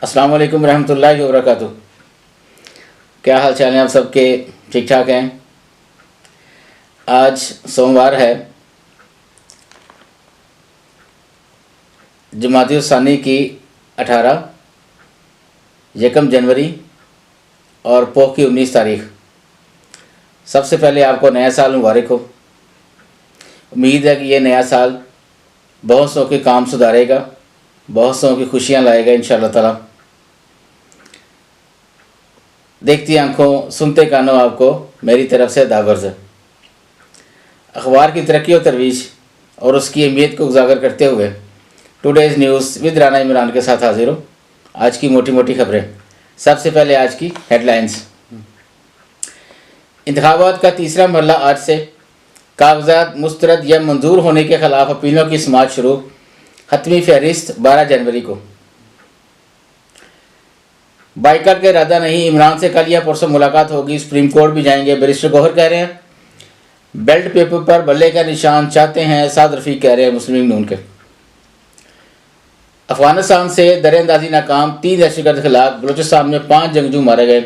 अस्सलाम वालेकुम रहमतुल्लाहि व बरकातुहू। क्या हाल चाल हैं आप सबके? ठीक ठाक हैं। आज सोमवार है, जमादी सानी की 18, यकम जनवरी और पोह की 19 तारीख। सबसे पहले आपको नया साल मुबारक हो। उम्मीद है कि ये नया साल बहुत सौ के काम सुधारेगा, बहुत सौ की खुशियाँ लाएगा इंशाअल्लाह ताला। देखती आंखों सुनते कानों आपको मेरी तरफ से दावर्ज है। अखबार की तरक्की और तरवीज और उसकी अहमियत को उजागर करते हुए today's news with Rana Imran के साथ हाजिर हो। आज की मोटी मोटी खबरें। सबसे पहले आज की हेडलाइंस। इंतखाबात का तीसरा मरला आज से। कागजात मुस्तरद या मंजूर होने के खिलाफ अपीलों की समाअत शुरू। हतमी फहरिस्त 12 जनवरी को। बाइकाट का इरादा नहीं, इमरान से कल या परसों मुलाकात होगी। सुप्रीम कोर्ट भी जाएंगे, बैरिस्टर गौहर कह रहे हैं। बेल्ट पेपर पर बल्ले का निशान चाहते हैं, साद रफीक कह रहे हैं मुस्लिम लीग नून के। अफगानिस्तान से दरियाअंदाजी नाकाम, 3 दहशतगर्द खिलाफ। बलूचिस्तान में 5 जंगजू मारे गए।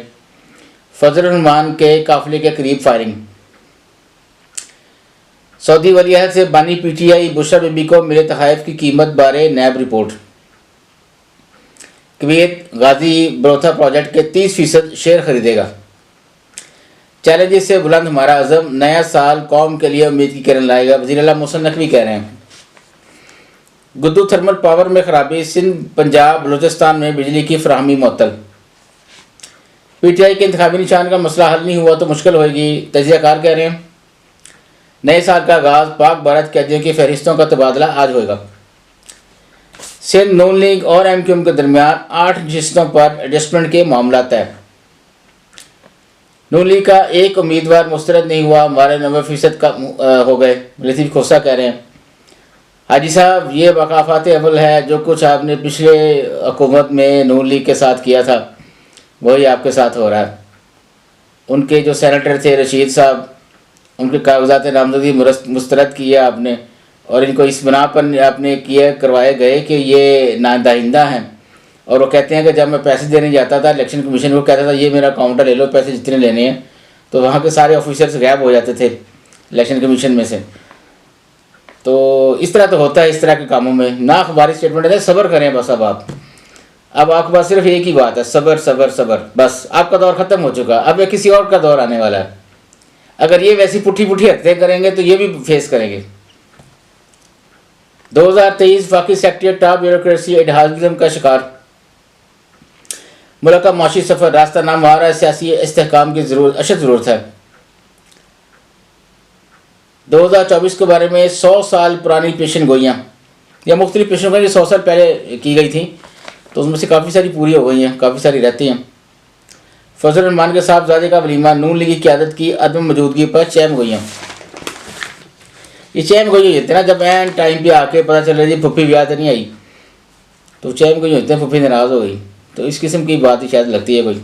फजल रहमान के काफिले के करीब फायरिंग। सऊदी वलीअहद से बानी पीटीआई बुशरा बीबी को मिले तहफ़ की कीमत बारे नैब रिपोर्ट। कुवैत गाजी बरोथा प्रोजेक्ट के 30% शेयर खरीदेगा। चैलेंजेस से बुलंद हमारा अज़म, नया साल कौम के लिए उम्मीद की किरण लाएगा। वज़ीर-ए-आला मोहसिन नकवी कह रहे हैं। गुद्दू थर्मल पावर में खराबी, सिंध पंजाब बलूचिस्तान में बिजली की फराहमी मुअत्तल। पीटीआई के इंतखाबी निशान का मसला हल नहीं हुआ तो मुश्किल होगी, तजियाकार कह रहे हैं। नए साल का आगाज़, पाक भारत कैदियों की फहरिस्तों का तबादला आज होगा। सिंध नून लीग और एमक्यूएम के दरमियान 8 नशिस्तों पर एडजस्टमेंट के मामला तय। नून लीग का एक उम्मीदवार मुस्तरद नहीं हुआ, हमारे 90% का हो गए। लतीफ़ खोसा कह रहे हैं। हाजी साहब, ये वकाफ़ात अव्वल है, जो कुछ आपने पिछले हुकूमत में नून लीग के साथ किया था वही आपके साथ हो रहा है। उनके जो सेनेटर थे रशीद साहब, उनके कागजात नामजदगी मुस्तरद किया आपने, और इनको इस बना पर आपने किया करवाए गए कि ये नादाइंदा हैं। और वो कहते हैं कि जब मैं पैसे देने जाता था इलेक्शन कमीशन को कहता था ये मेरा काउंटर ले लो, पैसे जितने लेने हैं, तो वहाँ के सारे ऑफिसर्स गायब हो जाते थे इलेक्शन कमीशन में से। तो इस तरह तो होता है इस तरह के कामों में। ना अखबारी स्टेटमेंट है, सब्र करें बस। अब आपके पास सिर्फ एक ही बात है, सब्र सब्र सब्र। बस आपका दौर ख़त्म हो चुका, अब ये किसी और का दौर आने वाला है। अगर ये वैसी पुठी पुठी हरकतें करेंगे तो ये भी फेस करेंगे। 2023 वाकई सेक्रेटरी टॉप ब्यूरोक्रेसी एडहाज़म का शिकार। मुल्क का माशी सफ़र रास्ता नाम आ रहा है, सियासी इस्तेहकाम की अशद ज़रूरत है। 2024 के बारे में 100 साल पुरानी पेशन गोइयाँ या मुख्तलिफ पेशन गोइयाँ 100 साल पहले की गई थी, तो उसमें से काफ़ी सारी पूरी हो गई हैं, काफ़ी सारी रहती हैं। फजल रहमान के साहबजादे का वलीमा, नून लीग की क़यादत की अदम मौजूदगी पर चैम गोइयाँ। ये चैम गोई होते हैं ना, जब एन टाइम पे आके पता चल रही थी फुप्पी ब्याह तो नहीं आई, तो चैम गोई होते हैं फुप्पी नाराज़ हो गई। तो इस किस्म की बात ही शायद लगती है कोई।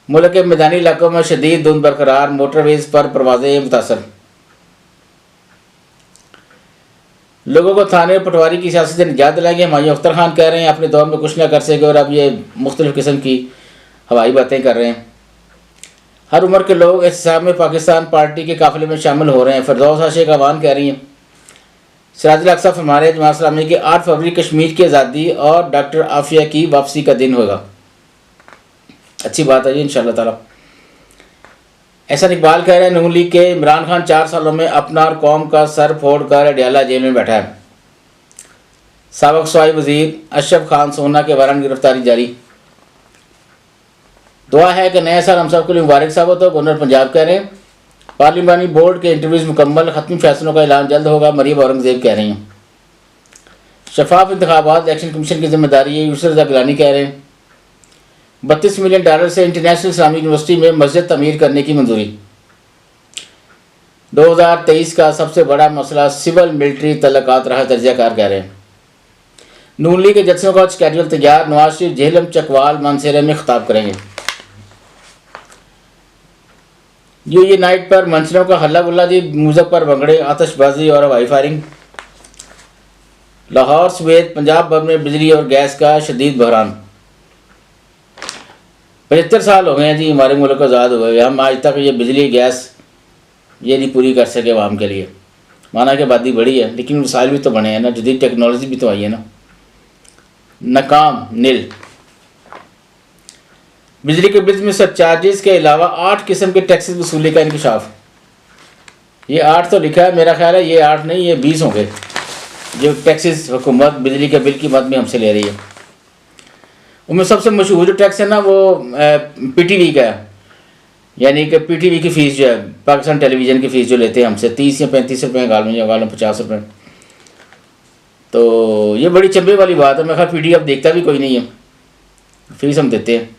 मुल्क के मैदानी इलाकों में शदीद धुंध बरकरार, मोटरवेज पर परवाज़ें मुतासर। लोगों को थाने पटवारी की सियासत से निजात दिलाएंगे, हुमायूं अख्तर खान कह रहे हैं। अपने दौर में कुछ ना कर सके और अब ये मुख्तलिफ़ किस्म की हवाई बातें कर रहे हैं। हर उम्र के लोग एहतसाब में पाकिस्तान पार्टी के काफ़िले में शामिल हो रहे हैं। फिरदौस आशिक अवान कह रही हैं। सिराजुल हक साहब हमारे जमात इस्लामी की 8 फरवरी कश्मीर की आज़ादी और डॉक्टर आफिया की वापसी का दिन होगा। अच्छी बात है जी, इंशाअल्लाह ताला। एहसान इकबाल कह रहे हैं नून लीग के इमरान खान 4 सालों में अपना और कौम का सर फोड़ कर अडियाला जेल में बैठा है। साबिक सूबाई वजीर अशरफ खान सोना के वारंट गिरफ्तारी जारी। दुआ है कि नया साल हम सब के लिए मुबारक साबित हो, गवर्नर पंजाब कह रहे हैं। पार्लिमानी बोर्ड के इंटरव्यूज़ मुकम्मल, खत्मी फैसलों का ऐलान जल्द होगा, मरियम औरंगजेब कह रही हैं। शफाफ इंतखाबात इलेक्शन कमीशन की जिम्मेदारी है, यूसुफ रज़ा गिलानी कह रहे हैं। $32 मिलियन से इंटरनेशनल इस्लामिक यूनिवर्सिटी में मस्जिद तमीर करने की मंजूरी। 2023 का सबसे बड़ा मसला सिविल मिलिट्री तल्लुकात रहा, तजियाकार कह रहे हैं। नून लीग के जलसों का स्केड्यूल तैयार, नवाज शरीफ झेलम चकवाल मानसेरे में खिताब करेंगे। ये नाइट पर मंचलों का हल्ला गुल्ला जी, म्यूज़िक पर भंगड़े, आतशबाजी और हवाई फायरिंग। लाहौर समेत पंजाब भर में बिजली और गैस का शदीद बहरान। 75 साल हो गए हैं जी हमारे मुल्क आज़ाद हुए, हम आज तक ये बिजली गैस ये नहीं पूरी कर सके आवाम के लिए। माना कि आबादी बढ़ी है लेकिन वसाइल भी तो बने हैं ना, जदीद टेक्नोलॉजी भी तो आई है ना। नाकाम नील। बिजली के बिल में सरचार्जेस के अलावा 8 किस्म के टैक्सेस वसूली का इंकशाफ। ये 8 तो लिखा है, मेरा ख्याल है ये 8 नहीं ये 20 होंगे जो टैक्सेस हुकूमत बिजली के बिल की मद में हमसे ले रही है। उनमें सबसे मशहूर जो टैक्स है ना वो PTV का है, यानी कि PTV की फ़ीस जो है, पाकिस्तान टेलीविज़न की फ़ीस जो लेते हैं हमसे 30 या 35 रुपये गालम या गालम 50 रुपये। तो ये बड़ी चंबे वाली बात है। मैं ख्याल PTV अब देखता भी कोई नहीं है, फ़ीस हम देते हैं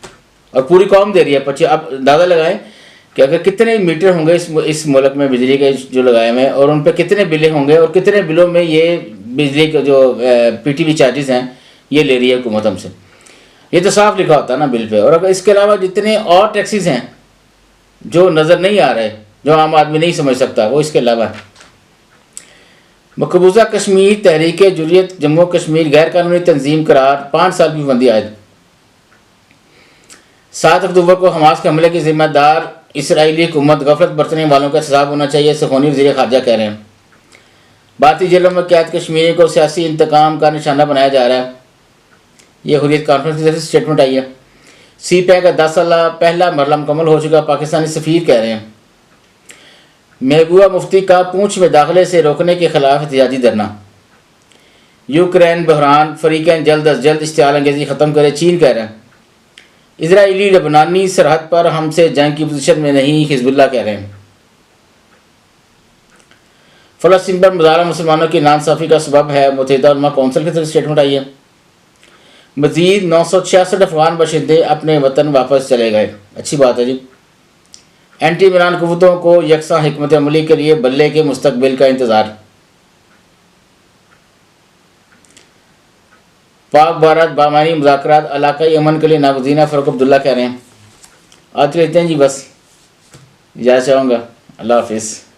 और पूरी कौम दे रही है। 25 अब अंदाज़ा लगाएं कि अगर कितने मीटर होंगे इस मुल्क में बिजली के जो लगाए हुए हैं और उन पर कितने बिलें होंगे और कितने बिलों में ये बिजली के जो PTV चार्जेस हैं ये ले रही है हुकूमत हमसे। ये तो साफ लिखा होता है ना बिल पे। और अगर इसके अलावा जितने और टैक्सेस हैं जो नज़र नहीं आ रहे, जो आम आदमी नहीं समझ सकता, वो इसके अलावा है। मकबूजा कश्मीर तहरीक जुर्रियत जम्मू कश्मीर गैर कानूनी तंजीम करार 5 साल की पाबंदी आयद। 7 अक्टूबर को हमास के हमले की जिम्मेदार इसराइली हुकूमत गफलत बरतने वालों का हिसाब होना चाहिए, सुखोनी वज़ीर ख़ारजा कह रहे हैं। भारतीय जेलों में कैद कश्मीरी को सियासी इंतकाम का निशाना बनाया जा रहा है। ये हुर्रियत कॉन्फ्रेंस की तरफ से स्टेटमेंट आई है। CPI का 10 साल पहला मरला मुकम्मल हो चुका, पाकिस्तानी सफ़ीर कह रहे हैं। महबूबा मुफ्ती का पूंछ में दाखिले से रोकने के खिलाफ एहतजाजी धरना। यूक्रेन बहरान फरीकैन जल्द अज जल्द इश्तियाल अंगेज़ी ख़त्म करे, चीन कह रहे हैं। इजराइली लबनानी सरहद पर हमसे जंग की पोजीशन में नहीं, हिजबुल्लाह कह रहे हैं। फ़लस्तीन पर मुज़ाहरा मुसलमानों की नाइंसाफ़ी का सबब है, मुत्तहिदा उलमा कौंसिल की तरफ से स्टेटमेंट आई है। मज़ीद 966 अफ़गान बाशिंदे अपने वतन वापस चले गए, अच्छी बात है जी। एंटी ईरान कुव्वतों को यकसा हिकमत अमली के लिए बल्ले के मुस्तकबिल का इंतज़ार। पाक भारत बामानी मुज़ाकरात इलाकाई अमन के लिए नागज़ीर फ़ारूक अब्दुल्ला कह रहे हैं। आज लेते हैं जी, बस इजाज़त चाहूँगा। अल्लाह हाफ़िज़।